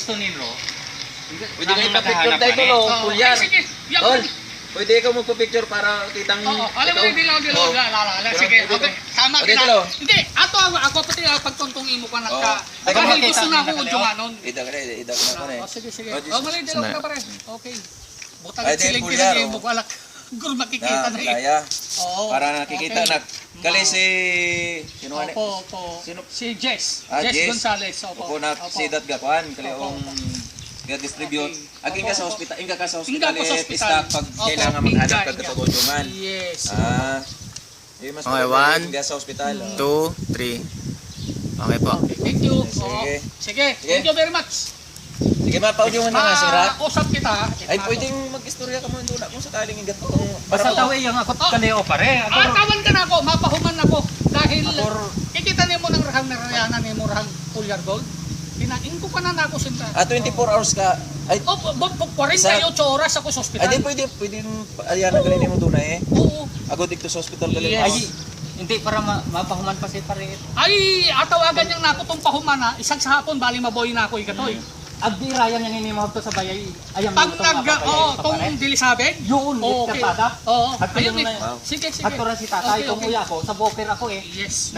gusto nilo. Pwede kayo pa-picture tayo ko, Pulyar. Sige, Tol, pwede ikaw magpa-picture para kitang... alam mo, dilo. Sige, okay. Tama Okay, kita. dilo. Hindi, ako pati pagtuntong imo ka na ka. Ay, Dahil makita gusto na nila ako kayo. jumanon. Ida ka rin, ida ka na Sige. Mali, dilo Sana. ka pare. Okay. Butang Ay, di, siling Pulyar, pinag mo ko alak. Gul makikita na eh. Kaya, Oo. para nakikita okay. na... Kali si... Sino nga Opo. Sino? Si Jess. Ah, Jess Jess. Gonzales. Opo. Opo na sidat gakuan, kali Opo. yung ga-distribute. Aging ka sa hospital, inga ka sa Inga hospital, ko sa eh, hospital. stock pag Opo, kailangan maghanap inga, ka inga. katulungan. Yes. Mas Okay, maganda 1, inga sa hospital. 2, 3. Okay po. Okay, thank you. Sige. Oo. Sige, thank you very much. Sige, mapaudyungan na nga, sira. Usap kita. Ay, pwedeng mag-istorya ka mo doon kung sakaling ingat ko. Basta tawi yung ako kaleo pare. Tawan ka na ako, mapahuman ako. Dahil Akor- kikita nimo ng rahang narayanan nimo rahang Pulyar Gold. Kinain ko pa na ako sinta. 24 hours ka. Ay, 48 oras ako sa ospital. ay di pwedeng ayan ang galing mo doon eh. Oo. Ako dito sa hospital galing Yes. Ay, hindi para mapahuman pa si pare. Ay, atawagan niyang nako tong pahuman na. Isang sa hapon, bali maboy na ako ikato eh. Agdi rayan yang inimahog to sa bayay. Ayam Pag tong dilisabeg. Yun, Oo, okay. katada. Oo, At ayun yun eh. na Sige. At si tatay, Okay, kung okay. uya ko, sa boker ako eh. Yes.